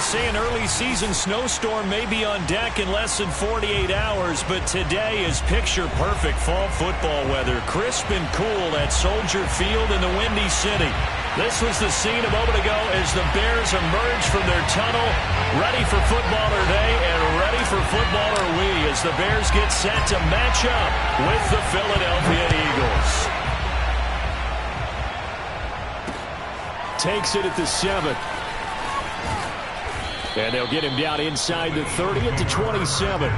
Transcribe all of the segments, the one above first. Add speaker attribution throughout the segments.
Speaker 1: say an early season snowstorm may be on deck in less than 48 hours, but today is picture-perfect fall football weather. Crisp and cool at Soldier Field in the Windy City. This was the scene a moment ago as the Bears emerged from their tunnel, ready for football today and ready for football are we as the Bears get set to match up with the Philadelphia Eagles. Takes it at the 7. And they'll get him down inside the 30 at the 27.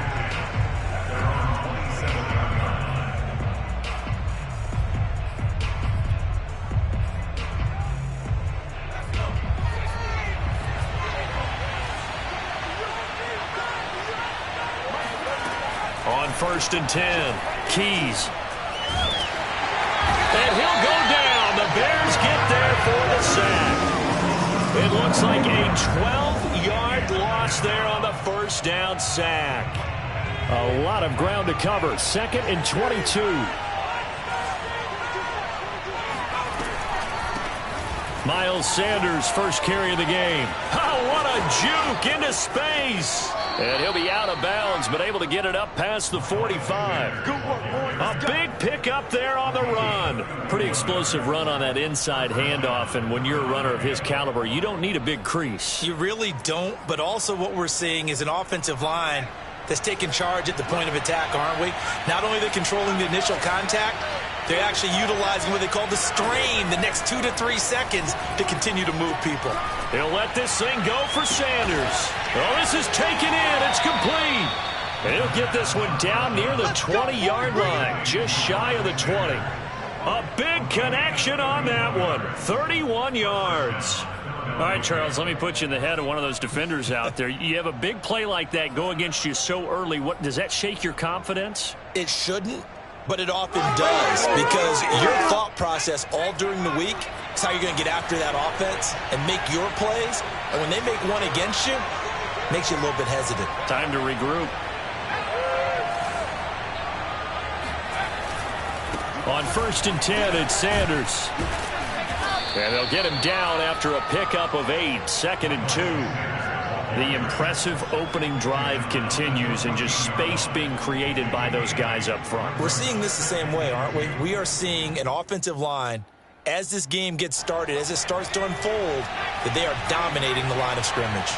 Speaker 1: On 1st and 10, Keys. And he'll go down. The Bears get there for the sack. It looks like a 12-yard loss there on the first down sack. A lot of ground to cover. 2nd and 22. Miles Sanders, first carry of the game. Oh, what a juke into space. And he'll be out of bounds, but able to get it up past the 45. A big pickup there on the run. Pretty explosive run on that inside handoff, and when you're a runner of his caliber, you don't need a big crease.
Speaker 2: You really don't, but also what we're seeing is an offensive line that's taking charge at the point of attack, aren't we? Not only they're controlling the initial contact, they're actually utilizing what they call the strain, the next 2 to 3 seconds to continue to move people.
Speaker 1: He'll let this thing go for Sanders. Oh, this is taken in. It's complete. And he'll get this one down near the 20-yard line, just shy of the 20. A big connection on that one. 31 yards. All right, Charles, let me put you in the head of one of those defenders out there. You have a big play like that go against you so early. What does that shake your confidence?
Speaker 2: It shouldn't, but it often does, because your thought process all during the week is how you're going to get after that offense and make your plays. And when they make one against you, it makes you a little bit hesitant.
Speaker 1: Time to regroup. On 1st and 10, it's Sanders. And they'll get him down after a pickup of 8, 2nd and 2. The impressive opening drive continues and just space being created by those guys up front.
Speaker 2: We're seeing this the same way, aren't we? We are seeing an offensive line, as this game gets started, as it starts to unfold, that they are dominating the line of scrimmage.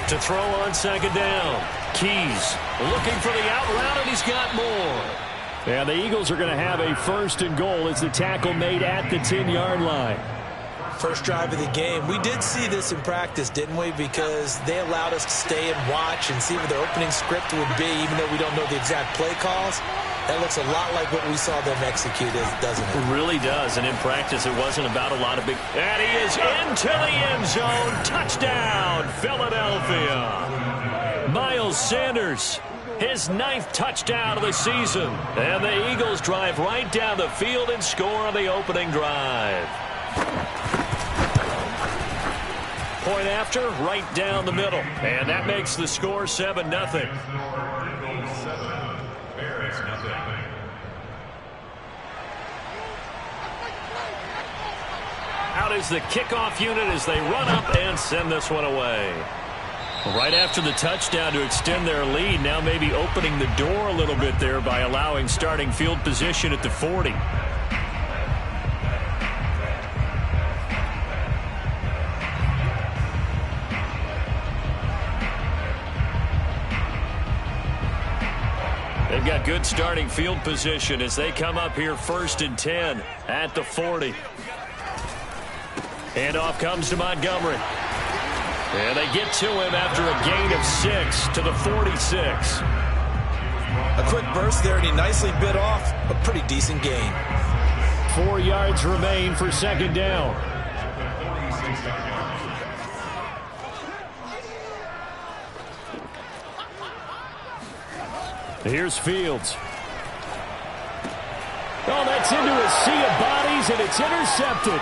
Speaker 1: To throw on 2nd down, Keys looking for the out route, and he's got more. And the Eagles are going to have a 1st and goal as the tackle made at the 10-yard line.
Speaker 2: First drive of the game. We did see this in practice, didn't we? Because they allowed us to stay and watch and see what their opening script would be, even though we don't know the exact play calls. That looks a lot like what we saw them execute, doesn't it?
Speaker 1: It really does. And in practice, it wasn't about a lot of big... And he is into the end zone. Touchdown, Philadelphia. Miles Sanders, his 9th touchdown of the season. And the Eagles drive right down the field and score on the opening drive. Point after, right down the middle. And that makes the score 7-0. Out is the kickoff unit as they run up and send this one away. Right after the touchdown to extend their lead, now maybe opening the door a little bit there by allowing starting field position at the 40. They've got good starting field position as they come up here 1st and 10 at the 40. Handoff comes to Montgomery. And they get to him after a gain of 6 to the 46.
Speaker 2: A quick burst there, and he nicely bit off a pretty decent gain.
Speaker 1: 4 yards remain for 2nd down. Here's Fields. Oh, that's into a sea of bodies, and it's intercepted.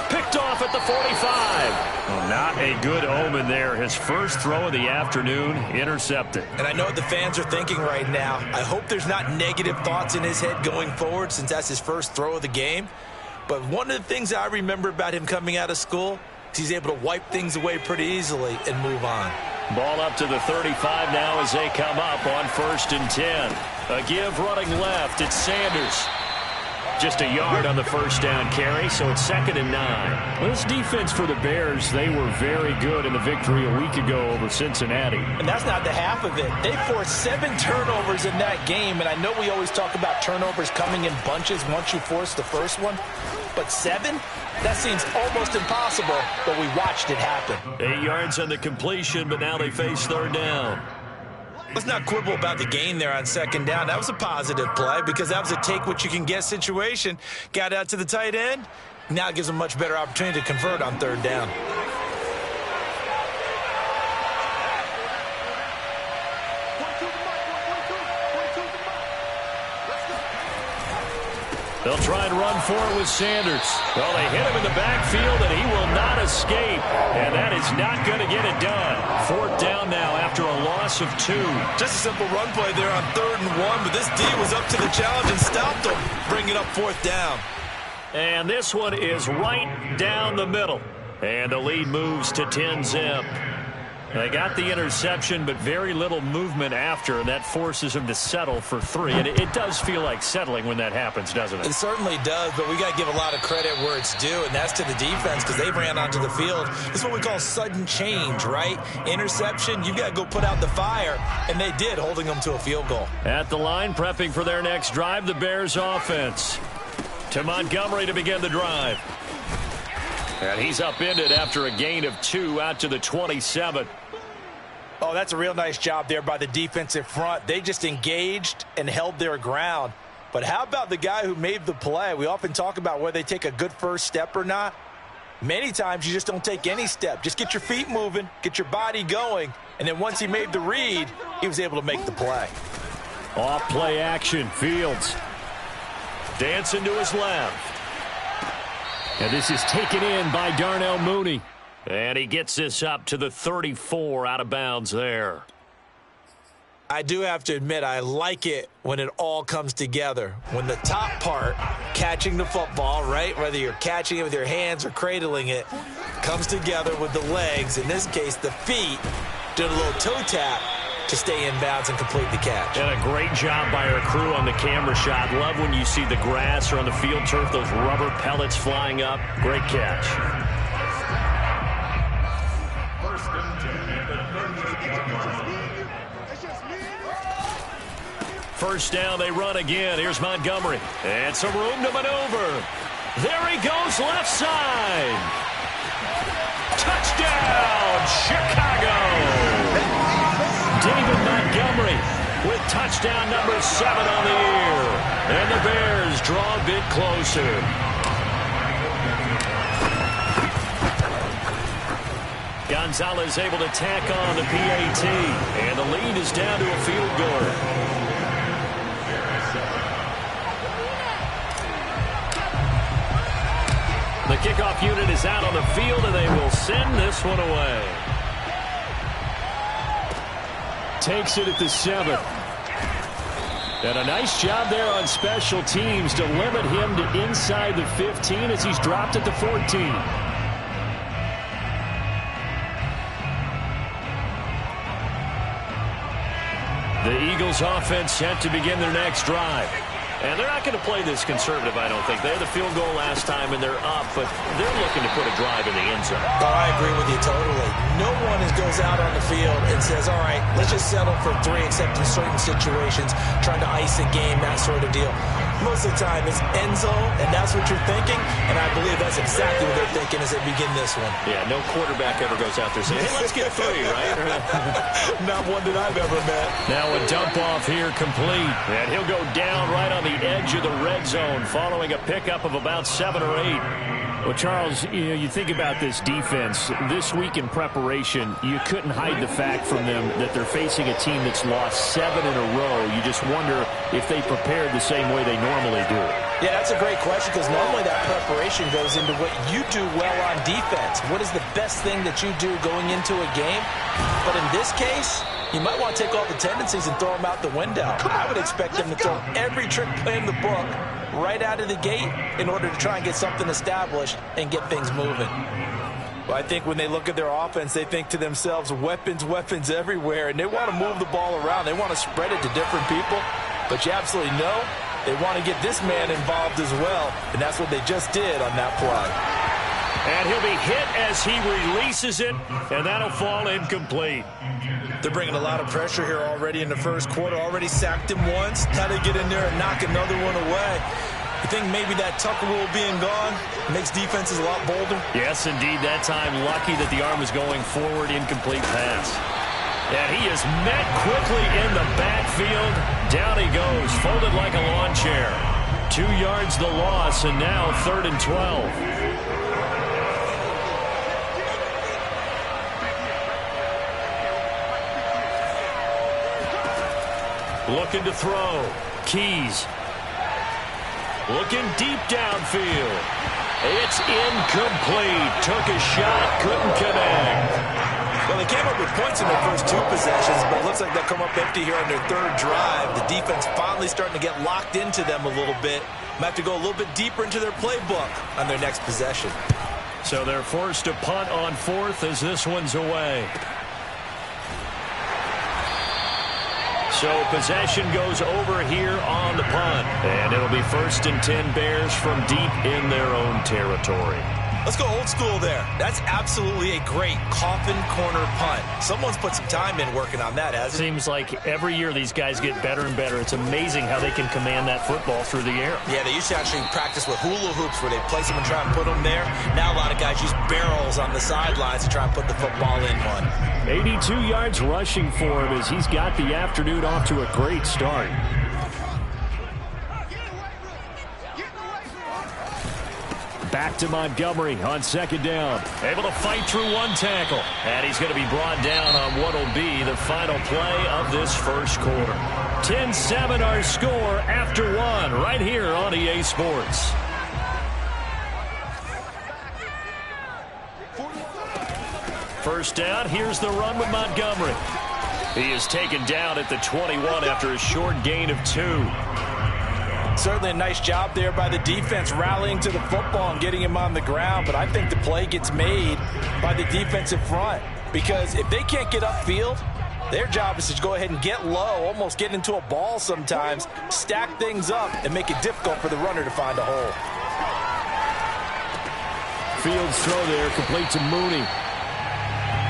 Speaker 1: Picked off at the 45. Well, not a good omen there. His first throw of the afternoon, intercepted.
Speaker 2: And I know what the fans are thinking right now. I hope there's not negative thoughts in his head going forward, since that's his first throw of the game. But one of the things I remember about him coming out of school is he's able to wipe things away pretty easily and move on.
Speaker 1: Ball up to the 35 now as they come up on 1st and 10. A give running left. It's Sanders. Just a yard on the first down carry, so it's 2nd and 9. Well, this defense for the Bears, they were very good in the victory a week ago over Cincinnati.
Speaker 2: And that's not the half of it. They forced 7 turnovers in that game, and I know we always talk about turnovers coming in bunches once you force the first one, but 7? That seems almost impossible, but we watched it happen.
Speaker 1: 8 yards on the completion, but now they face 3rd down.
Speaker 2: Let's not quibble about the gain there on 2nd down. That was a positive play because that was a take-what-you-can-get situation. Got out to the tight end. Now it gives them much better opportunity to convert on 3rd down.
Speaker 1: They'll try and run for it with Sanders. Well, they hit him in the backfield, and he will not escape. And that is not going to get it done. 4th down now after a loss of 2.
Speaker 2: Just a simple run play there on 3rd and 1, but this D was up to the challenge and stopped him, bringing up 4th down.
Speaker 1: And this one is right down the middle. And the lead moves to 10-zip. They got the interception, but very little movement after, and that forces them to settle for 3. And it does feel like settling when that happens, doesn't it?
Speaker 2: It certainly does, but we got to give a lot of credit where it's due, and that's to the defense because they ran onto the field. This is what we call sudden change, right? Interception, you got to go put out the fire, and they did, holding them to a field goal.
Speaker 1: At the line, prepping for their next drive, the Bears offense. To Montgomery to begin the drive. And he's upended after a gain of 2 out to the 27.
Speaker 2: Oh, that's a real nice job there by the defensive front. They just engaged and held their ground. But how about the guy who made the play? We often talk about whether they take a good first step or not. Many times you just don't take any step. Just get your feet moving, get your body going, and then once he made the read, he was able to make the play.
Speaker 1: Off play action, Fields. Dancing to his left. And this is taken in by Darnell Mooney. And he gets this up to the 34 out of bounds there.
Speaker 2: I do have to admit, I like it when it all comes together. When the top part, catching the football, right, whether you're catching it with your hands or cradling it, comes together with the legs, in this case the feet, doing a little toe tap to stay in bounds and complete the catch.
Speaker 1: And a great job by our crew on the camera shot. Love when you see the grass or on the field turf, those rubber pellets flying up. Great catch. First down, they run again. Here's Montgomery. And some room to maneuver. There he goes, left side. Touchdown, Chicago. David Montgomery with touchdown number 7 on the year. And the Bears draw a bit closer. Gonzalez able to tack on the PAT. And the lead is down to a field goal. The kickoff unit is out on the field, and they will send this one away. Takes it at the 7. And a nice job there on special teams to limit him to inside the 15 as he's dropped at the 14. The Eagles offense set to begin their next drive. And they're not going to play this conservative, I don't think. They had the field goal last time, and they're up, but they're looking to put a drive in the end zone.
Speaker 2: Oh, I agree with you totally. No one goes out on the field and says, all right, let's just settle for 3, except in certain situations, trying to ice a game, that sort of deal. Most of the time, it's end zone, and that's what you're thinking, and I believe that's exactly what they're thinking as they begin this one.
Speaker 1: Yeah, no quarterback ever goes out there saying, hey, let's get 3, right?
Speaker 2: Not one that I've ever met.
Speaker 1: Now a dump off here complete, and he'll go down right on the edge of the red zone following a pickup of about 7 or 8. Well, Charles, you think about this defense. This week in preparation, you couldn't hide the fact from them that they're facing a team that's lost 7 in a row. You just wonder if they prepared the same way they normally do.
Speaker 2: Yeah, that's a great question because normally that preparation goes into what you do well on defense. What is the best thing that you do going into a game? But in this case, you might want to take all the tendencies and throw them out the window. I would expect them to throw every trick play in the book right out of the gate in order to try and get something established and get things moving. Well, I think when they look at their offense, they think to themselves, weapons, weapons everywhere, and they want to move the ball around. They want to spread it to different people, but you absolutely know they want to get this man involved as well, and that's what they just did on that play.
Speaker 1: And he'll be hit as he releases it, and that'll fall incomplete.
Speaker 2: They're bringing a lot of pressure here already in the first quarter. Already sacked him once. How to get in there and knock another one away. You think maybe that Tucker rule being gone makes defenses a lot bolder?
Speaker 1: Yes, indeed. That time, lucky that the arm was going forward, incomplete pass. And he is met quickly in the backfield. Down he goes, folded like a lawn chair. 2 yards the loss, and now 3rd and 12. Looking to throw. Keys. Looking deep downfield. It's incomplete. Took a shot, couldn't connect.
Speaker 2: Well, they came up with points in their first 2 possessions, but it looks like they'll come up empty here on their 3rd drive. The defense finally starting to get locked into them a little bit. Might have to go a little bit deeper into their playbook on their next possession.
Speaker 1: So they're forced to punt on 4th as this one's away. So possession goes over here on the punt. And it'll be 1st and 10 Bears from deep in their own territory.
Speaker 2: Let's go old school there. That's absolutely a great coffin corner punt. Someone's put some time in working on that, hasn't it?
Speaker 1: Seems like every year these guys get better and better. It's amazing how they can command that football through the air.
Speaker 2: Yeah, they used to actually practice with hula hoops where they place them and try and put them there. Now a lot of guys use barrels on the sidelines to try and put the football in one.
Speaker 1: 82 yards rushing for him as he's got the afternoon off to a great start. Back to Montgomery on 2nd down. Able to fight through 1 tackle. And he's going to be brought down on what will be the final play of this first quarter. 10-7 our score after 1 right here on EA Sports. First down, here's the run with Montgomery. He is taken down at the 21 after a short gain of 2.
Speaker 2: Certainly a nice job there by the defense rallying to the football and getting him on the ground, but I think the play gets made by the defensive front because if they can't get upfield, their job is to go ahead and get low, almost get into a ball sometimes, stack things up, and make it difficult for the runner to find a hole.
Speaker 1: Fields throw there, complete to Mooney.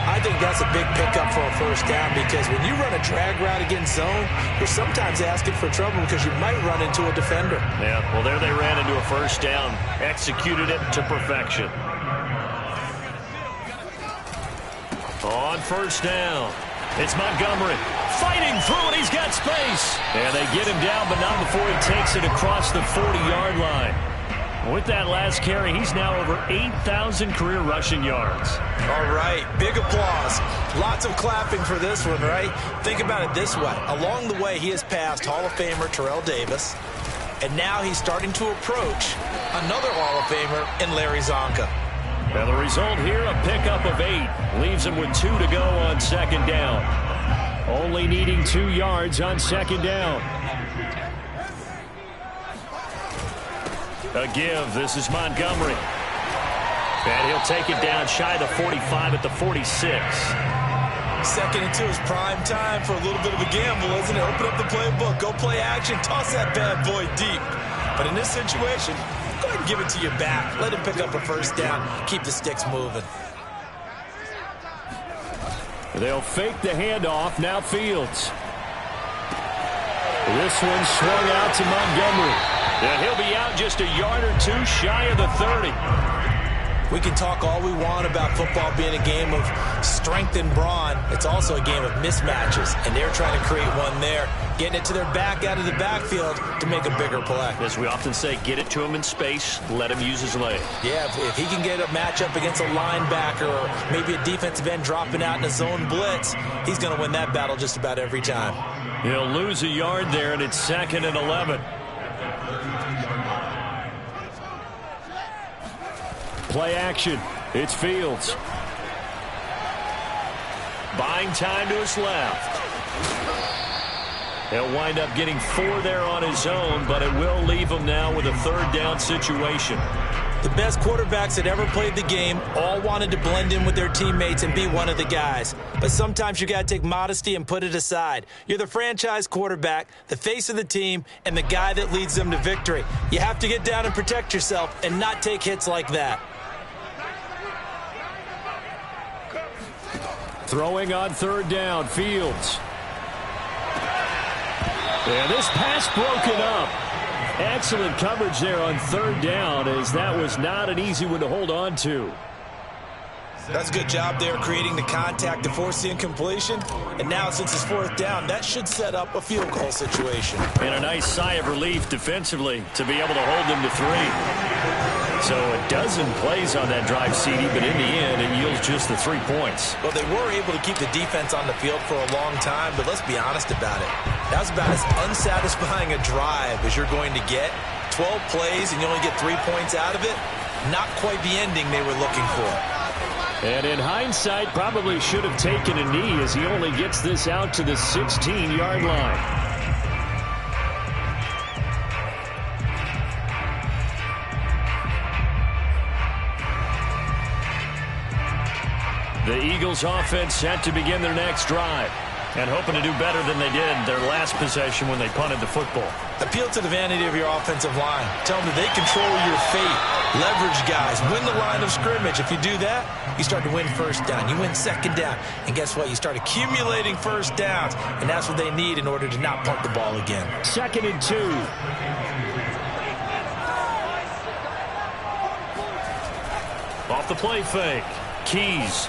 Speaker 2: I think that's a big pickup for a first down because when you run a drag route against zone, you're sometimes asking for trouble because you might run into a defender.
Speaker 1: Yeah, well, there they ran into a first down. Executed it to perfection. On first down, it's Montgomery. Fighting through it, he's got space. And they get him down, but not before he takes it across the 40-yard line. With that last carry, he's now over 8,000 career rushing yards.
Speaker 2: All right, big applause. Lots of clapping for this one, right? Think about it this way. Along the way, he has passed Hall of Famer Terrell Davis, and now he's starting to approach another Hall of Famer in Larry Zonka.
Speaker 1: And the result here, a pickup of 8. Leaves him with 2 to go on 2nd down. Only needing 2 yards on 2nd down. A give. This is Montgomery. And he'll take it down shy of the 45 at the 46.
Speaker 2: 2nd and 2 is prime time for a little bit of a gamble, isn't it? Open up the playbook, go play action, toss that bad boy deep. But in this situation, go ahead and give it to your back. Let him pick up a first down. Keep the sticks moving.
Speaker 1: They'll fake the handoff. Now Fields. This one swung out to Montgomery. And he'll be out just a yard or 2 shy of the 30.
Speaker 2: We can talk all we want about football being a game of strength and brawn. It's also a game of mismatches, and they're trying to create one there, getting it to their back out of the backfield to make a bigger play.
Speaker 1: As we often say, get it to him in space, let him use his leg.
Speaker 2: Yeah, if he can get a matchup against a linebacker or maybe a defensive end dropping out in a zone blitz, he's going to win that battle just about every time.
Speaker 1: He'll lose a yard there, and it's 2nd and 11. Play action. It's Fields. Buying time to his left. He'll wind up getting 4 there on his own, but it will leave him now with a third down situation.
Speaker 2: The best quarterbacks that ever played the game all wanted to blend in with their teammates and be one of the guys. But sometimes you got to take modesty and put it aside. You're the franchise quarterback, the face of the team, and the guy that leads them to victory. You have to get down and protect yourself and not take hits like that.
Speaker 1: Throwing on third down, Fields. And this pass broken up. Excellent coverage there on third down, as that was not an easy one to hold on to.
Speaker 2: That's a good job there creating the contact to force the incompletion. And now since it's fourth down, that should set up a field goal situation.
Speaker 1: And a nice sigh of relief defensively to be able to hold them to 3. So a dozen plays on that drive, CD, but in the end, it yields just the 3 points.
Speaker 2: Well, they were able to keep the defense on the field for a long time, but let's be honest about it. That was about as unsatisfying a drive as you're going to get. 12 plays and you only get 3 points out of it. Not quite the ending they were looking for.
Speaker 1: And in hindsight, probably should have taken a knee as he only gets this out to the 16-yard line. The Eagles offense set to begin their next drive, and hoping to do better than they did their last possession when they punted the football.
Speaker 2: Appeal to the vanity of your offensive line. Tell them that they control your fate. Leverage guys. Win the line of scrimmage. If you do that, you start to win first down. You win second down. And guess what? You start accumulating first downs, and that's what they need in order to not punt the ball again.
Speaker 1: 2nd and 2. Off the play fake. Keys.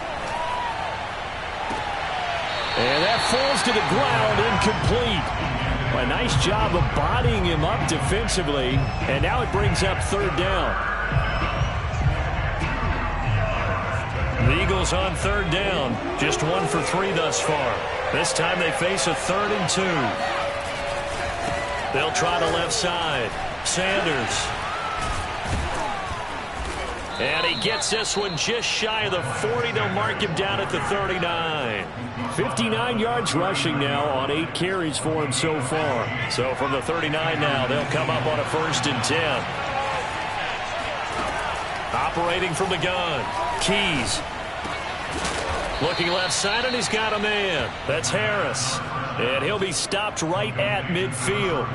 Speaker 1: And that falls to the ground, incomplete. A nice job of bodying him up defensively, and now it brings up third down. The Eagles on third down, just 1 for 3 thus far. This time they face a 3rd and 2. They'll try the left side. Sanders. And he gets this one just shy of the 40. They'll mark him down at the 39. 59 yards rushing now on 8 carries for him so far. So from the 39 now, they'll come up on a 1st and 10. Operating from the gun. Keys. Looking left side, and he's got a man. That's Harris. And he'll be stopped right at midfield.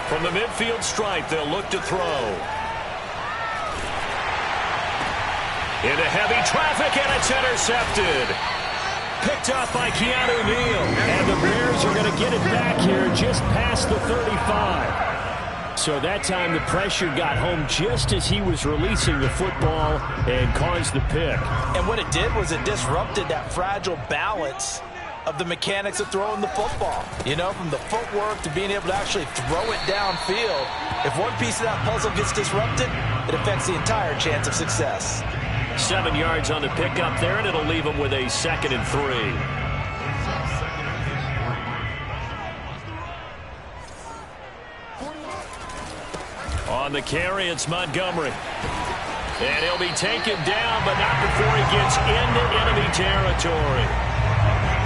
Speaker 1: From the midfield stripe, they'll look to throw. Into heavy traffic, and it's intercepted. Picked up by Keanu Neal. And the Bears are going to get it back here just past the 35. So that time the pressure got home just as he was releasing the football and caused the pick. And
Speaker 2: what it did was it disrupted that fragile balance of the mechanics of throwing the football. You know, from the footwork to being able to actually throw it downfield. If one piece of that puzzle gets disrupted, it affects the entire chance of success.
Speaker 1: 7 yards on the pickup there, and it'll leave them with a 2nd and 3. On the carry, it's Montgomery. And he'll be taken down, but not before he gets into enemy territory.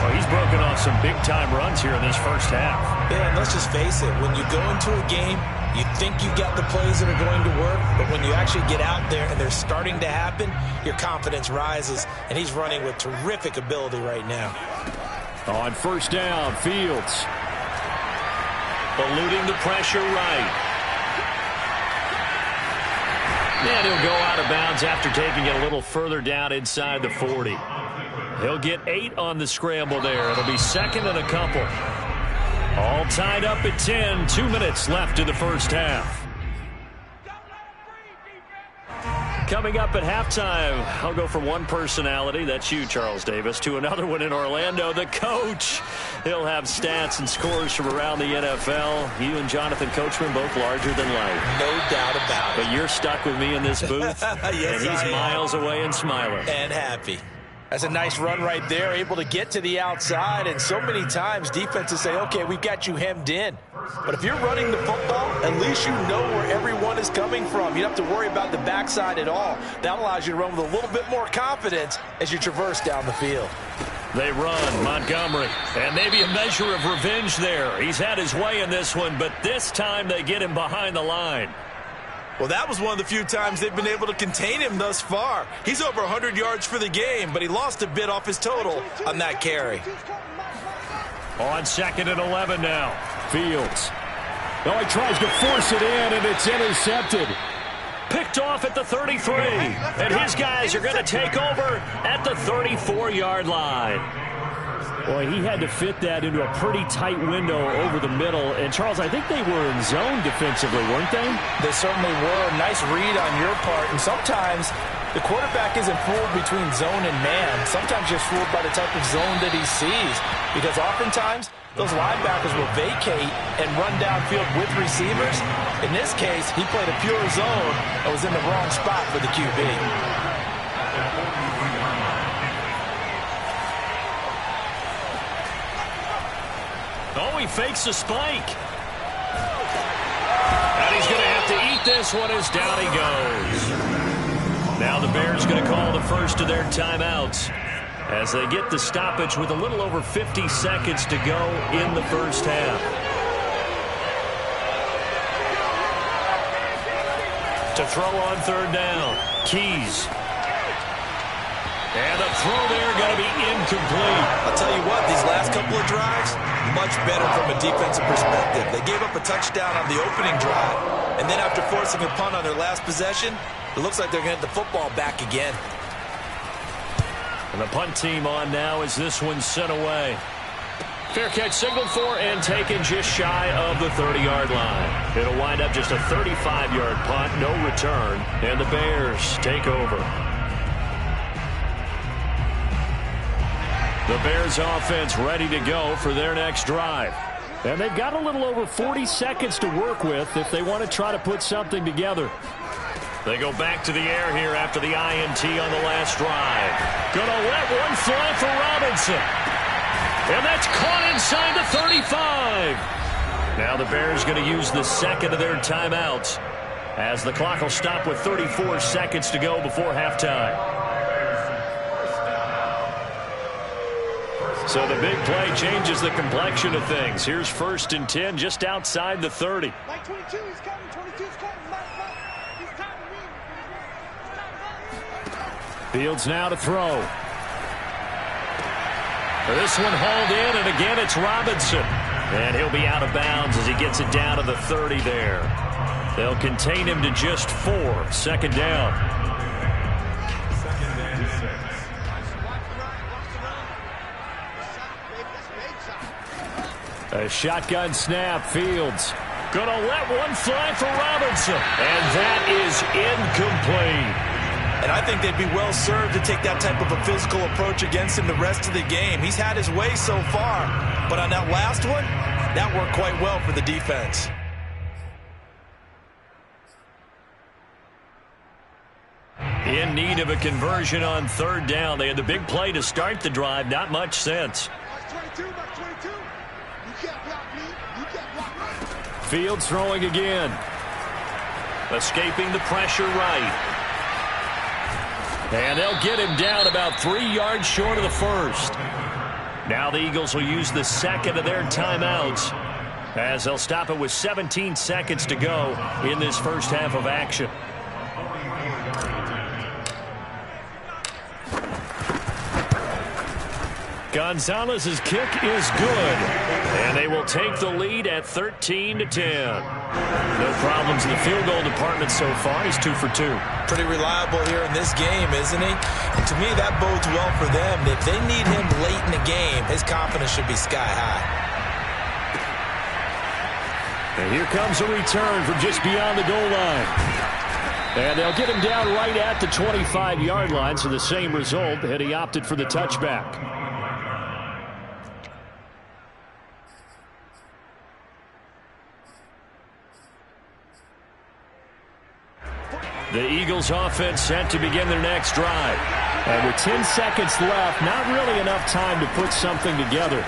Speaker 1: Well, he's broken off some big-time runs here in this first half.
Speaker 2: Yeah, and let's just face it. When you go into a game, you think you've got the plays that are going to work, but when you actually get out there and they're starting to happen, your confidence rises, and he's running with terrific ability right now.
Speaker 1: On 1st down, Fields. Eluding the pressure right. And he'll go out of bounds after taking it a little further down inside the 40. He'll get 8 on the scramble there. It'll be 2nd and a couple. All tied up at 10. 2 minutes left in the first half. Coming up at halftime, I'll go from one personality, that's you, Charles Davis, to another one in Orlando, the coach. He'll have stats and scores from around the NFL. You and Jonathan Coachman both larger than life.
Speaker 2: No doubt about it.
Speaker 1: But you're stuck with me in this booth,
Speaker 2: yes,
Speaker 1: and he's miles away and smiling.
Speaker 2: And happy. That's a nice run right there, able to get to the outside, and so many times defenses say, okay, we've got you hemmed in. But if you're running the football, at least you know where everyone is coming from. You don't have to worry about the backside at all. That allows you to run with a little bit more confidence as you traverse down the field.
Speaker 1: They run, Montgomery, and maybe a measure of revenge there. He's had his way in this one, but this time they get him behind the line.
Speaker 2: Well, that was one of the few times they've been able to contain him thus far. He's over 100 yards for the game, but he lost a bit off his total on that carry.
Speaker 1: On 2nd and 11 now. Fields. Oh, he tries to force it in, and it's intercepted. Picked off at the 33. And his guys are going to take over at the 34-yard line. Boy, he had to fit that into a pretty tight window over the middle. And, Charles, I think they were in zone defensively, weren't they?
Speaker 2: They certainly were. Nice read on your part. And sometimes the quarterback isn't fooled between zone and man. Sometimes just fooled by the type of zone that he sees. Because oftentimes those linebackers will vacate and run downfield with receivers. In this case, he played a pure zone and was in the wrong spot for the QB.
Speaker 1: Oh, he fakes a spike. And he's going to have to eat this one as down he goes. Now the Bears going to call the first of their timeouts as they get the stoppage with a little over 50 seconds to go in the first half. To throw on 3rd down, Keys. And the throw there going to be incomplete.
Speaker 2: I'll tell you what, these last couple of drives, much better from a defensive perspective. They gave up a touchdown on the opening drive, and then after forcing a punt on their last possession, it looks like they're going to get the football back again.
Speaker 1: And the punt team on now as this one's sent away. Fair catch signaled for and taken just shy of the 30-yard line. It'll wind up just a 35-yard punt, no return, and the Bears take over. The Bears offense ready to go for their next drive. And they've got a little over 40 seconds to work with if they want to try to put something together. They go back to the air here after the INT on the last drive. Gonna let one fly for Robinson. And that's caught inside the 35. Now the Bears going to use the second of their timeouts as the clock will stop with 34 seconds to go before halftime. So the big play changes the complexion of things. Here's 1st and 10 just outside the 30. Fields now to throw. This one hauled in, and again it's Robinson. And he'll be out of bounds as he gets it down to the 30 there. They'll contain him to just 4. 2nd down. A shotgun snap. Fields gonna let one fly for Robinson. And that is incomplete.
Speaker 2: And I think they'd be well served to take that type of a physical approach against him the rest of the game. He's had his way so far, but on that last one, that worked quite well for the defense.
Speaker 1: In need of a conversion on 3rd down. They had the big play to start the drive. Not much sense. Fields throwing again. Escaping the pressure right. And they'll get him down about 3 yards short of the 1st. Now the Eagles will use the second of their timeouts as they'll stop it with 17 seconds to go in this first half of action. Gonzalez's kick is good, and they will take the lead at 13-10. No problems in the field goal department so far. He's 2 for 2.
Speaker 2: Pretty reliable here in this game, isn't he? And to me, that bodes well for them. If they need him late in the game, his confidence should be sky high.
Speaker 1: And here comes a return from just beyond the goal line. And they'll get him down right at the 25-yard line, so the same result, and he opted for the touchback. The Eagles offense set to begin their next drive.
Speaker 3: And with 10 seconds left, not really enough time to put something together.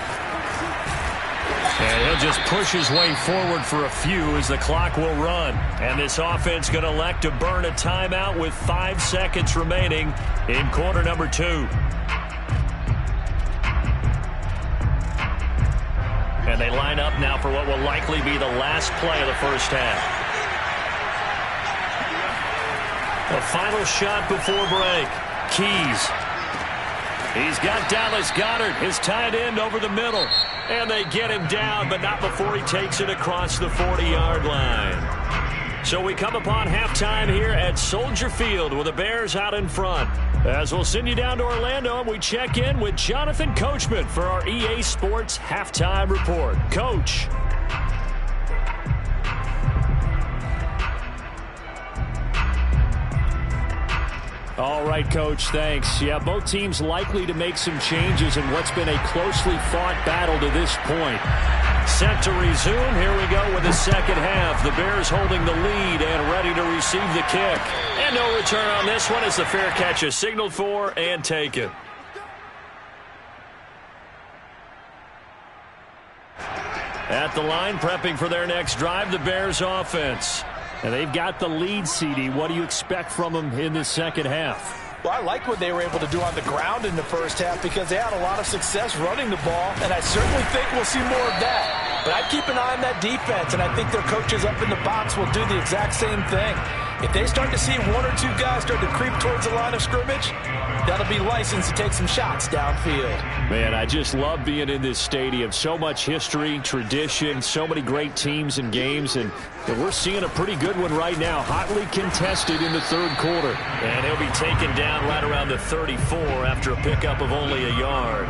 Speaker 1: And he'll just push his way forward for a few as the clock will run. And this offense going to elect to burn a timeout with 5 seconds remaining in quarter number 2. And they line up now for what will likely be the last play of the first half. The final shot before break. Keys. He's got Dallas Goedert, his tight end, over the middle. And they get him down, but not before he takes it across the 40-yard line. So we come upon halftime here at Soldier Field with the Bears out in front. As we'll send you down to Orlando, we check in with Jonathan Coachman for our EA Sports Halftime Report. Coach.
Speaker 3: All right, Coach, thanks. Yeah, both teams likely to make some changes in what's been a closely fought battle to this point.
Speaker 1: Set to resume. Here we go with the second half. The Bears holding the lead and ready to receive the kick. And no return on this one as the fair catch is signaled for and taken. At the line, prepping for their next drive, the Bears offense.
Speaker 3: And they've got the lead, CD. What do you expect from them in the second half?
Speaker 2: Well, I like what they were able to do on the ground in the first half because they had a lot of success running the ball, and I certainly think we'll see more of that. But I'd keep an eye on that defense, and I think their coaches up in the box will do the exact same thing. If they start to see 1 or 2 guys start to creep towards the line of scrimmage, that'll be licensed to take some shots downfield.
Speaker 3: Man, I just love being in this stadium. So much history, tradition, so many great teams and games, and we're seeing a pretty good one right now, hotly contested in the third quarter.
Speaker 1: And he'll be taken down right around the 34 after a pickup of only a yard.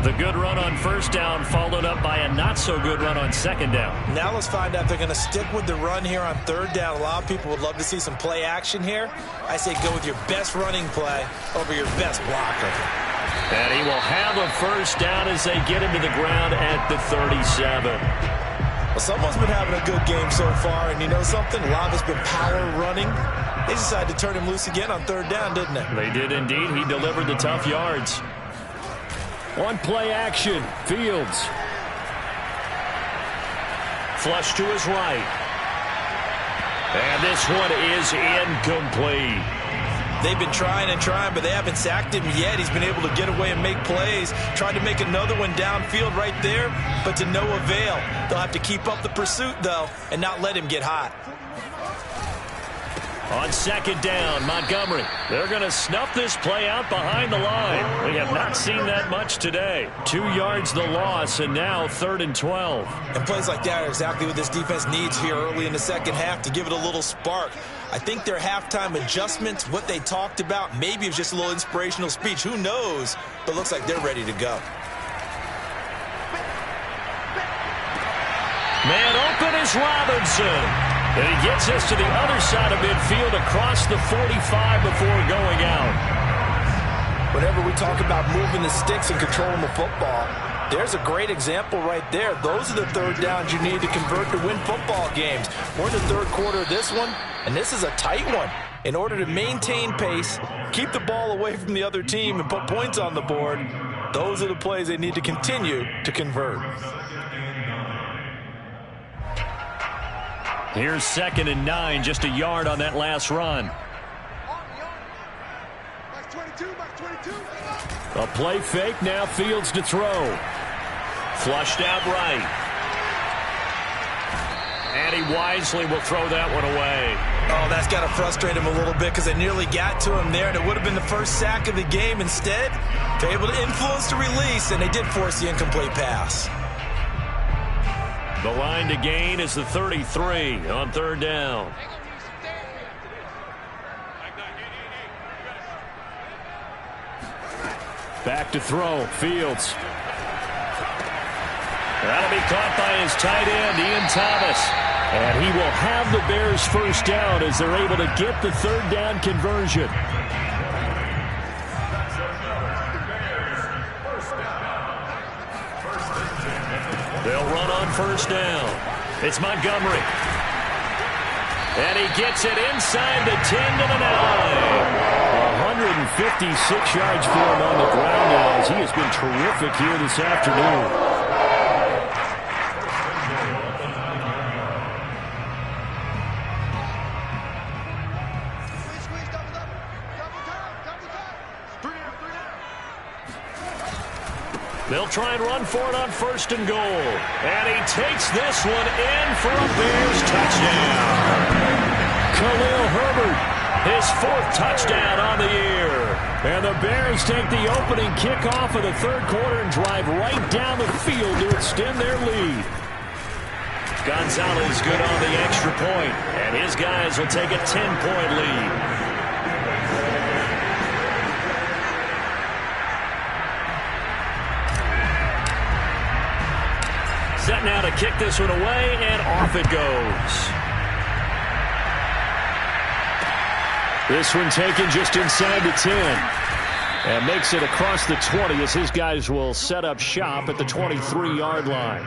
Speaker 1: The good run on first down followed up by a not-so-good run on second down.
Speaker 2: Now let's find out if they're going to stick with the run here on third down. A lot of people would love to see some play action here. I say go with your best running play over your best blocker.
Speaker 1: And he will have a first down as they get him to the ground at the 37.
Speaker 2: Well, someone's been having a good game so far, and you know something? A lot of it's been power running. They decided to turn him loose again on third down, didn't they?
Speaker 1: They did indeed. He delivered the tough yards.
Speaker 3: On play action, Fields.
Speaker 1: Flush to his right. And this one is incomplete.
Speaker 2: They've been trying and trying, but they haven't sacked him yet. He's been able to get away and make plays. Tried to make another one downfield right there, but to no avail. They'll have to keep up the pursuit, though, and not let him get hot.
Speaker 1: On second down, Montgomery. They're going to snuff this play out behind the line. We have not seen that much today. 2 yards the loss, and now 3rd and 12.
Speaker 2: And plays like that are exactly what this defense needs here early in the second half to give it a little spark. I think their halftime adjustments, what they talked about, maybe it was just a little inspirational speech. Who knows? But looks like they're ready to go.
Speaker 1: Man open is Robinson. And he gets us to the other side of midfield across the 45 before going out.
Speaker 2: Whenever we talk about moving the sticks and controlling the football, there's a great example right there. Those are the third downs you need to convert to win football games. We're in the third quarter of this one, and this is a tight one. In order to maintain pace, keep the ball away from the other team, and put points on the board, those are the plays they need to continue to convert.
Speaker 1: Here's 2nd and 9, just a yard on that last run.
Speaker 3: A play fake, now Fields to throw.
Speaker 1: Flushed out right. And he wisely will throw that one away.
Speaker 2: Oh, that's got to frustrate him a little bit because they nearly got to him there, and it would have been the first sack of the game. Instead, they're able to influence the release, and they did force the incomplete pass.
Speaker 1: The line to gain is the 33 on third down.
Speaker 3: Back to throw, Fields.
Speaker 1: That'll be caught by his tight end, Ian Thomas.
Speaker 3: And he will have the Bears first down as they're able to get the third down conversion.
Speaker 1: They'll run on first down. It's Montgomery. And he gets it inside the 10 to the 9. 156 yards for him on the ground now, as he has been terrific here this afternoon. They'll try and run for it on 1st and goal. And he takes this one in for a Bears touchdown. Khalil Herbert, his 4th touchdown on the year. And the Bears take the opening kickoff of the 3rd quarter and drive right down the field to extend their lead. Gonzalez good on the extra point, and his guys will take a 10-point lead. Set now to kick this one away, and off it goes. This one taken just inside the 10. And makes it across the 20 as his guys will set up shop at the 23-yard line.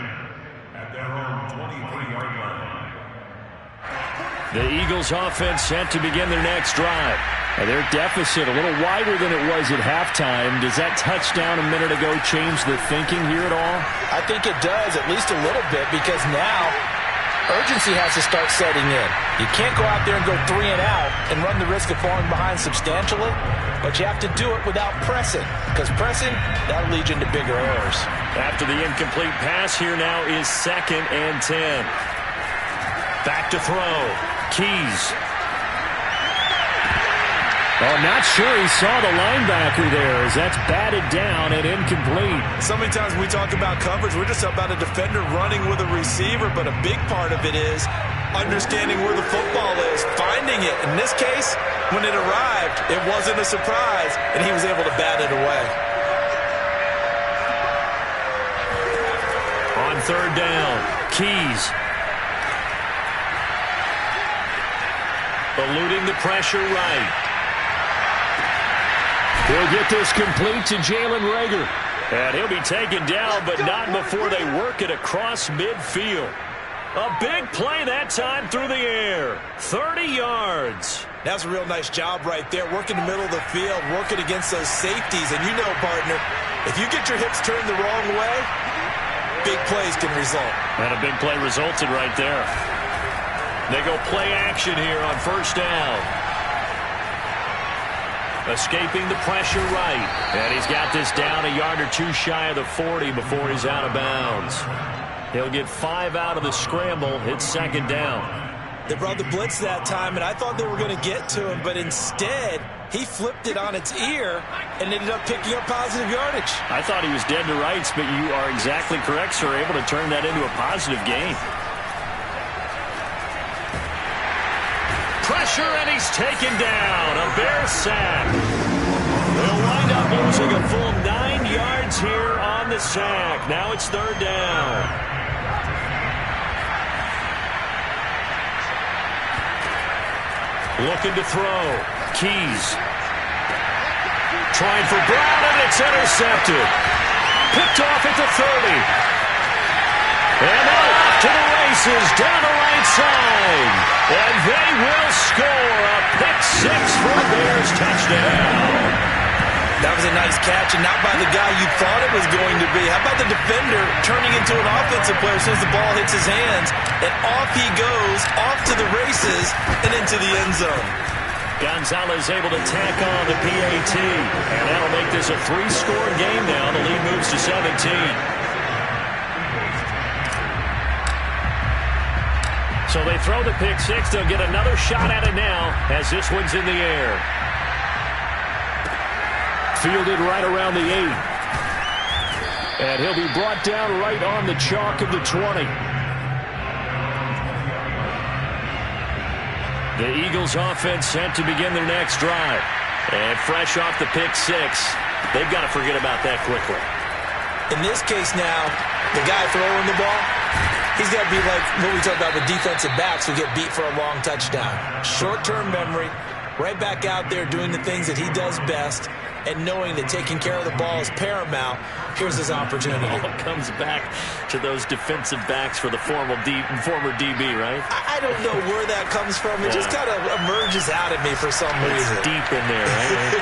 Speaker 1: The Eagles offense set to begin their next drive. And their deficit a little wider than it was at halftime. Does that touchdown a minute ago change the thinking here at all?
Speaker 2: I think it does, at least a little bit, because now urgency has to start setting in. You can't go out there and go 3 and out and run the risk of falling behind substantially, but you have to do it without pressing, because pressing, that'll lead you into bigger errors.
Speaker 1: After the incomplete pass, here now is 2nd and 10. Back to throw. Keys. Oh, not sure he saw the linebacker there as that's batted down and incomplete.
Speaker 2: So many times when we talk about coverage, we're just about a defender running with a receiver, but a big part of it is understanding where the football is, finding it. In this case, when it arrived, it wasn't a surprise, and he was able to bat it away.
Speaker 1: On 3rd down, Keys. Eluding the pressure right. He'll get this complete to Jalen Reagor. And he'll be taken down, but not before they work it across midfield. A big play that time through the air. 30 yards.
Speaker 2: That's a real nice job right there. Working the middle of the field, working against those safeties. And you know, partner, if you get your hips turned the wrong way, big plays can result.
Speaker 1: And a big play resulted right there. They go play action here on 1st down. Escaping the pressure right. And he's got this down a yard or 2 shy of the 40 before he's out of bounds. He'll get 5 out of the scramble. It's 2nd down.
Speaker 2: They brought the blitz that time, and I thought they were going to get to him, but instead he flipped it on its ear and ended up picking up positive yardage.
Speaker 1: I thought he was dead to rights, but you are exactly correct, sir. Able to turn that into a positive gain. Pressure, and he's taken down. A Bears sack. They'll wind up losing a full 9 yards here on the sack. Now it's 3rd down. Looking to throw. Keys. Trying for Brown, and it's intercepted. Picked off at the 30. And they're off to the races down the right side. And they will score a pick-6 for a Bears touchdown.
Speaker 2: That was a nice catch, and not by the guy you thought it was going to be. How about the defender turning into an offensive player as soon as the ball hits his hands, and off he goes, off to the races, and into the end zone.
Speaker 1: Gonzalez able to tack on the PAT, and that'll make this a 3-score game now. The lead moves to 17. So they throw the pick-6. They'll get another shot at it now as this one's in the air. Fielded right around the 8. And he'll be brought down right on the chalk of the 20. The Eagles offense set to begin their next drive. And fresh off the pick-6, they've got to forget about that quickly.
Speaker 2: In this case now, the guy throwing the ball, he's got to be like what we talk about with defensive backs who get beat for a long touchdown. Short-term memory, right back out there doing the things that he does best, and knowing that taking care of the ball is paramount. Here's his opportunity.
Speaker 3: It all comes back to those defensive backs for the former DB, right?
Speaker 2: I don't know where that comes from. It just kind of emerges out at me for some reason.
Speaker 3: It's deep in there, right?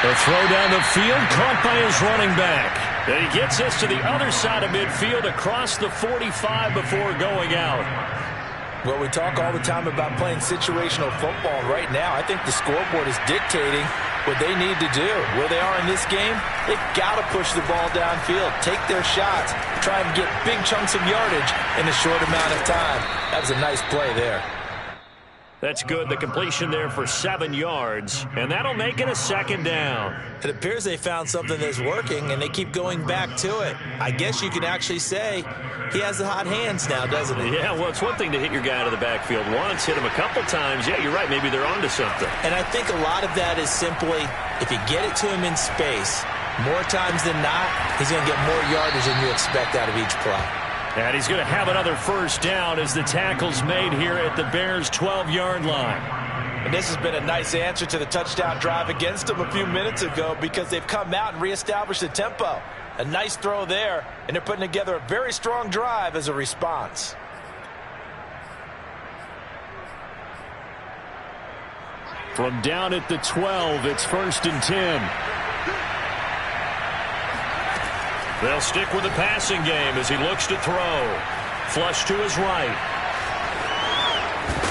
Speaker 1: The throw down the field, caught by his running back. And he gets us to the other side of midfield across the 45 before going out.
Speaker 2: Well, we talk all the time about playing situational football. Right now, I think the scoreboard is dictating what they need to do. Where they are in this game, they've got to push the ball downfield, take their shots, try and get big chunks of yardage in a short amount of time. That was a nice play there.
Speaker 1: That's good. The completion there for 7 yards, and that'll make it a second down.
Speaker 2: It appears they found something that's working, and they keep going back to it. I guess you can actually say he has the hot hands now, doesn't he?
Speaker 1: Yeah, well, it's one thing to hit your guy out of the backfield once, hit him a couple times. Yeah, you're right. Maybe they're onto something.
Speaker 2: And I think a lot of that is simply if you get it to him in space, more times than not, he's going to get more yardage than you expect out of each play.
Speaker 1: And he's going to have another first down as the tackle's made here at the Bears' 12-yard line.
Speaker 2: And this has been a nice answer to the touchdown drive against them a few minutes ago because they've come out and reestablished the tempo. A nice throw there, and they're putting together a very strong drive as a response.
Speaker 1: From down at the 12, it's 1st and 10. They'll stick with the passing game as he looks to throw. Flush to his right.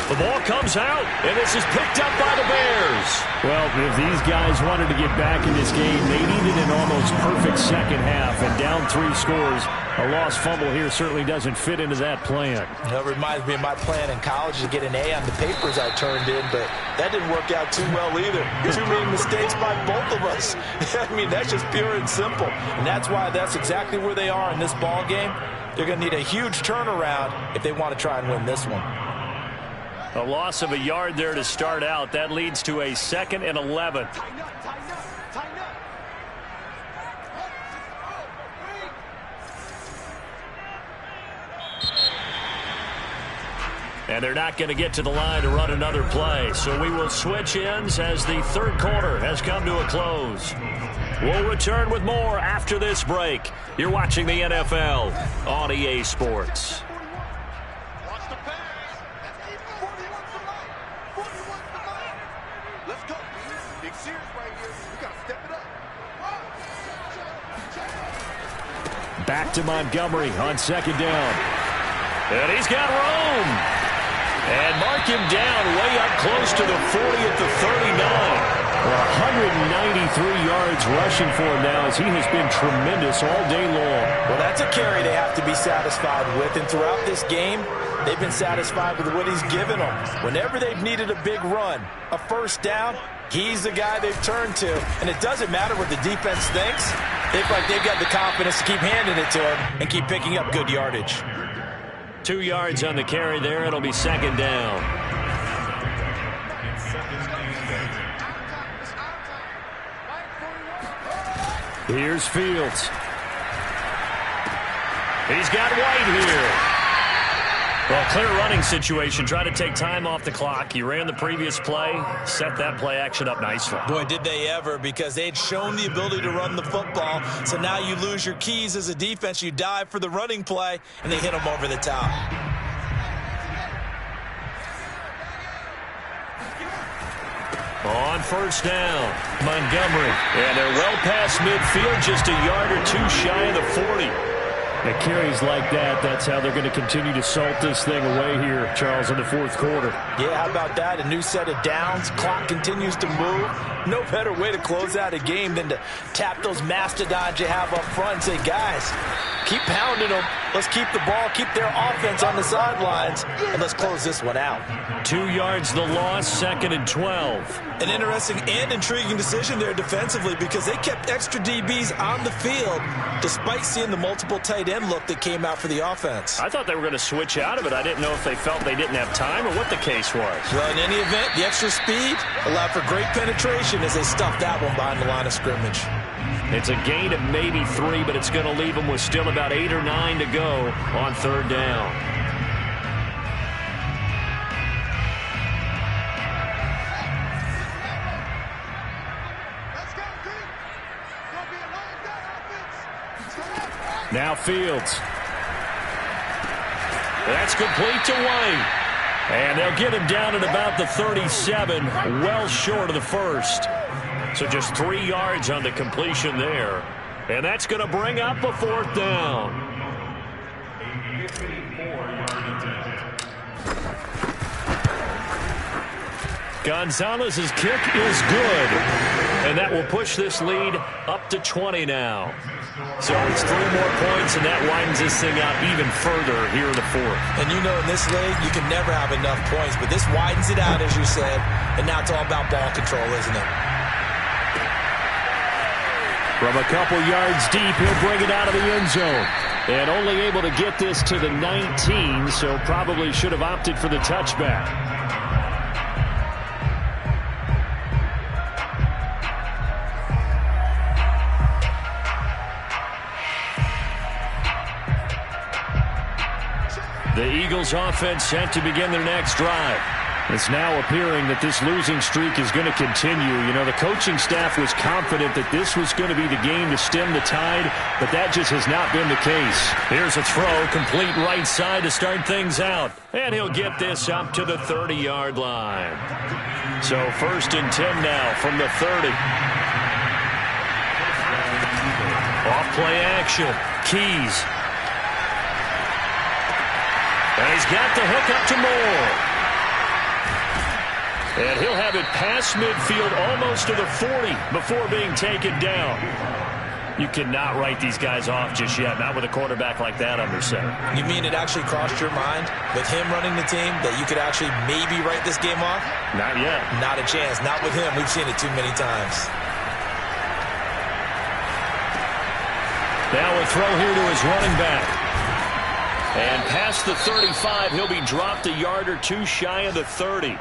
Speaker 1: The ball comes out, and this is picked up by the Bears.
Speaker 3: Well, if these guys wanted to get back in this game, they needed an almost perfect second half, and down 3 scores. A lost fumble here certainly doesn't fit into that plan.
Speaker 2: That reminds me of my plan in college to get an A on the papers I turned in, but that didn't work out too well either. Too many mistakes by both of us. I mean, that's just pure and simple. And that's why that's exactly where they are in this ball game. They're going to need a huge turnaround if they want to try and win this one.
Speaker 1: A loss of a yard there to start out. That leads to a 2nd and 11. And they're not going to get to the line to run another play. So we will switch ends as the third quarter has come to a close. We'll return with more after this break. You're watching the NFL on EA Sports.
Speaker 3: Back to Montgomery on 2nd down.
Speaker 1: And he's got room. And mark him down way up close to the 40 at the 39.
Speaker 3: 193 yards rushing for him now as he has been tremendous all day long.
Speaker 2: Well, that's a carry they have to be satisfied with. And throughout this game, they've been satisfied with what he's given them. Whenever they've needed a big run, a first down, he's the guy they've turned to. And it doesn't matter what the defense thinks. They feel like they've got the confidence to keep handing it to him and keep picking up good yardage.
Speaker 1: 2 yards on the carry there. It'll be 2nd down.
Speaker 3: Here's Fields.
Speaker 1: He's got White here. Well, clear running situation. Try to take time off the clock. He ran the previous play, set that play action up nicely.
Speaker 2: Boy, did they ever, because they'd shown the ability to run the football. So now you lose your keys as a defense. You dive for the running play, and they hit them over the top.
Speaker 1: On 1st down, Montgomery. And they're well past midfield, just a yard or 2 shy of the 40.
Speaker 3: At carries like that, that's how they're going to continue to salt this thing away here, Charles, in the 4th quarter.
Speaker 2: Yeah, how about that? A new set of downs. Clock continues to move. No better way to close out a game than to tap those mastodons you have up front and say, guys, keep pounding them. Let's keep the ball, keep their offense on the sidelines, and let's close this one out.
Speaker 1: 2 yards the loss, 2nd and 12.
Speaker 2: An interesting and intriguing decision there defensively because they kept extra DBs on the field despite seeing the multiple tight end look that came out for the offense.
Speaker 1: I thought they were going to switch out of it. I didn't know if they felt they didn't have time or what the case was.
Speaker 2: Well, in any event, the extra speed allowed for great penetration as they stuffed that one behind the line of scrimmage.
Speaker 1: It's a gain of maybe 3, but it's going to leave them with still about 8 or 9 to go on 3rd down.
Speaker 3: Now Fields. That's complete to White. And they'll get him down at about the 37, well short of the first. So just 3 yards on the completion there. And that's going to bring up a 4th down. Gonzalez's kick is good. And that will push this lead up to 20 now. So it's 3 more points, and that widens this thing out even further here in the 4th.
Speaker 2: And you know in this league, you can never have enough points, but this widens it out, as you said, and now it's all about ball control, isn't it?
Speaker 3: From a couple yards deep, he'll bring it out of the end zone. And only able to get this to the 19, so probably should have opted for the touchback. The Eagles offense set to begin their next drive. It's now appearing that this losing streak is going to continue. You know, the coaching staff was confident that this was going to be the game to stem the tide, but that just has not been the case. Here's a throw, complete right side to start things out. And he'll get this up to the 30-yard line. So 1st and 10 now from the 30. Off play action. Keys. And he's got the hook up to Moore. And he'll have it past midfield almost to the 40 before being taken down. You cannot write these guys off just yet, not with a quarterback like that under center.
Speaker 2: You mean it actually crossed your mind with him running the team that you could actually maybe write this game off?
Speaker 3: Not yet.
Speaker 2: Not a chance. Not with him. We've seen it too many times.
Speaker 3: Now a throw here to his running back. And past the 35, he'll be dropped a yard or 2 shy of the 30.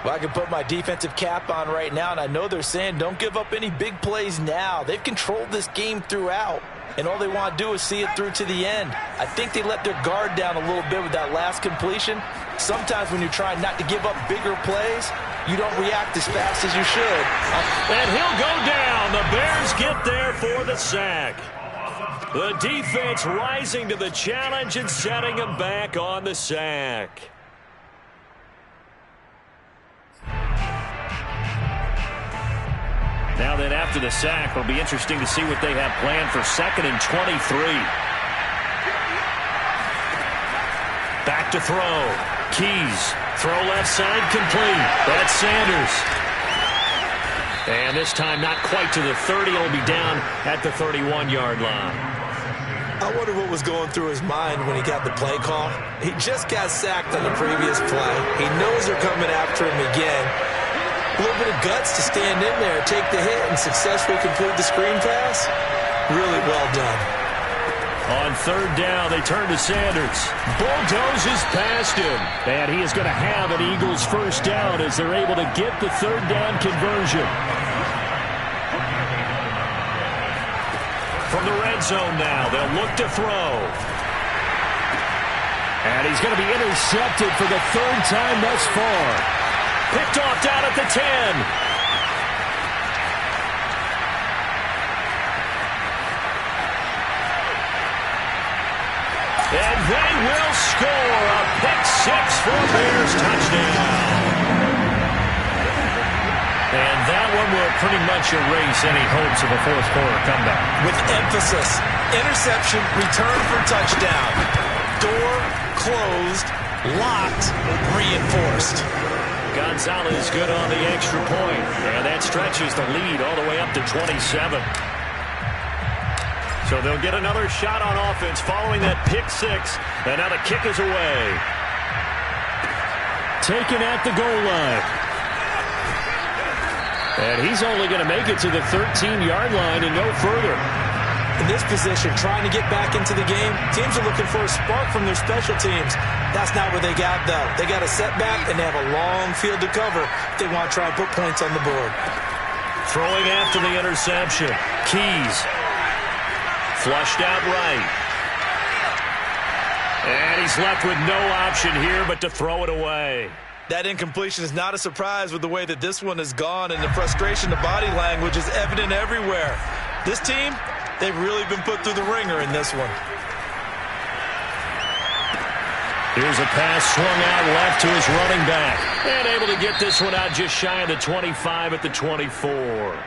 Speaker 2: Well, I can put my defensive cap on right now, and I know they're saying don't give up any big plays now. They've controlled this game throughout, and all they want to do is see it through to the end. I think they let their guard down a little bit with that last completion. Sometimes when you're trying not to give up bigger plays, you don't react as fast as you should.
Speaker 3: And he'll go down. The Bears get there for the sack. The defense rising to the challenge and setting him back on the sack. Now then, after the sack, it'll be interesting to see what they have planned for 2nd and 23. Back to throw. Keys. Throw left side complete. That's Sanders. And this time not quite to the 30. It'll be down at the 31-yard line.
Speaker 2: I wonder what was going through his mind when he got the play call. He just got sacked on the previous play. He knows they're coming after him again. A little bit of guts to stand in there, take the hit, and successfully complete the screen pass. Really well done.
Speaker 3: On 3rd down, they turn to Sanders. Bulldozes past him. And he is going to have an Eagles 1st down as they're able to get the 3rd down conversion. From the red zone now, they'll look to throw. And he's going to be intercepted for the 3rd time thus far. Picked off down at the 10. And they will score a pick 6 for a Bears touchdown. And that one will pretty much erase any hopes of a 4th quarter comeback.
Speaker 2: With emphasis, interception, return for touchdown. Door closed, locked, reinforced.
Speaker 3: Gonzalez good on the extra point. And that stretches the lead all the way up to 27. So they'll get another shot on offense following that pick 6. And now the kick is away. Taken at the goal line. And he's only going to make it to the 13-yard line and no further.
Speaker 2: In this position, trying to get back into the game, teams are looking for a spark from their special teams. That's not what they got, though. They got a setback, and they have a long field to cover if they want to try and put points on the board.
Speaker 3: Throwing after the interception. Keys. Flushed out right. And he's left with no option here but to throw it away.
Speaker 2: That incompletion is not a surprise with the way that this one has gone, and the frustration, the body language is evident everywhere. This team, They've really been put through the ringer in this one.
Speaker 1: Here's a pass swung out left to his running back. And able to get this one out just shy of the 25 at the 24.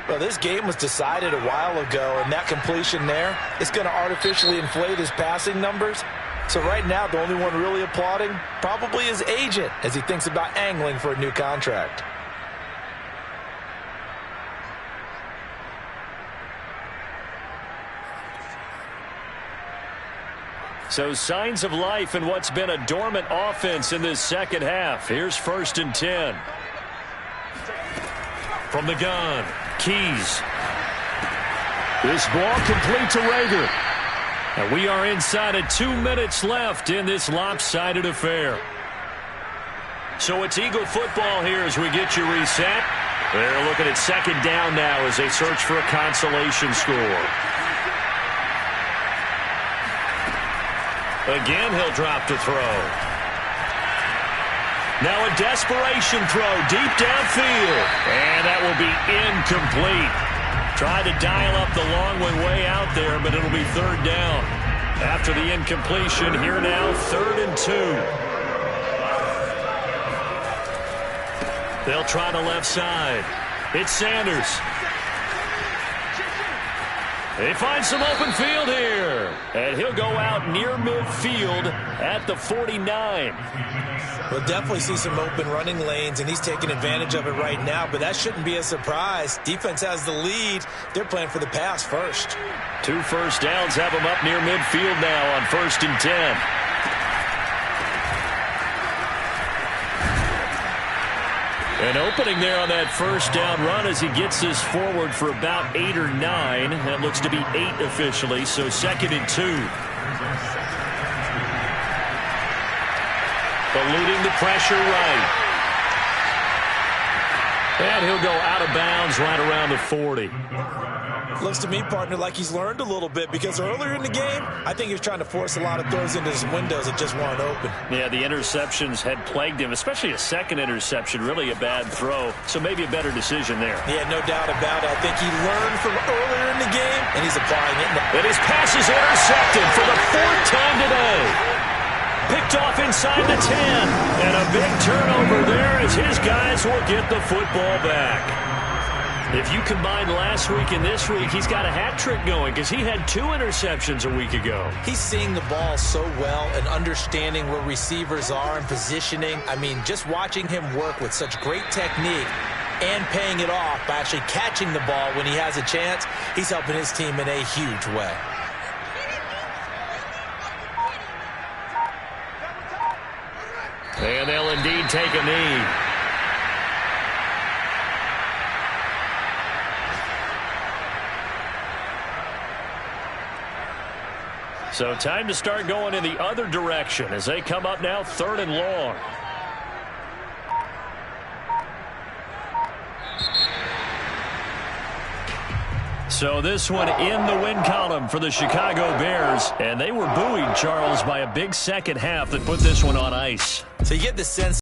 Speaker 2: Well, this game was decided a while ago, and that completion there is going to artificially inflate his passing numbers. So right now, the only one really applauding probably his agent as he thinks about angling for a new contract.
Speaker 1: So signs of life in what's been a dormant offense in this second half. Here's 1st and 10. From the gun, Keys. This ball complete to Rager. And we are inside of 2 minutes left in this lopsided affair. So it's Eagle football here as we get you reset. They're looking at 2nd down now as they search for a consolation score. Again, he'll drop to throw. Now a desperation throw deep downfield. And that will be incomplete. Tried to dial up the long one way out there, but it'll be 3rd down. After the incompletion, here now, 3rd and 2. They'll try the left side. It's Sanders. They find some open field here. And he'll go out near midfield at the 49.
Speaker 2: We'll definitely see some open running lanes, and he's taking advantage of it right now, but that shouldn't be a surprise. Defense has the lead. They're playing for the pass first.
Speaker 1: 2 first downs have him up near midfield now on 1st and 10. An opening there on that 1st down run as he gets this forward for about 8 or 9. That looks to be 8 officially, so 2nd and 2. Eluding the pressure right. And he'll go out of bounds right around the 40.
Speaker 2: Looks to me, partner, like he's learned a little bit, because earlier in the game, I think he was trying to force a lot of throws into his windows that just weren't open.
Speaker 1: Yeah, the interceptions had plagued him, especially a 2nd interception, really a bad throw. So maybe a better decision there.
Speaker 2: Yeah, no doubt about it. I think he learned from earlier in the game, and he's applying it.
Speaker 1: And his pass is intercepted for the 4th time today. Picked off inside the 10. And a big turnover there as his guys will get the football back. If you combine last week and this week, he's got a hat trick going because he had 2 interceptions a week ago.
Speaker 2: He's seeing the ball so well and understanding where receivers are and positioning. I mean, just watching him work with such great technique and paying it off by actually catching the ball when he has a chance, he's helping his team in a huge way.
Speaker 1: And they'll indeed take a knee. So time to start going in the other direction as they come up now 3rd and long. So this one in the win column for the Chicago Bears. And they were buoyed, Charles, by a big second half that put this one on ice.
Speaker 2: So you get the sense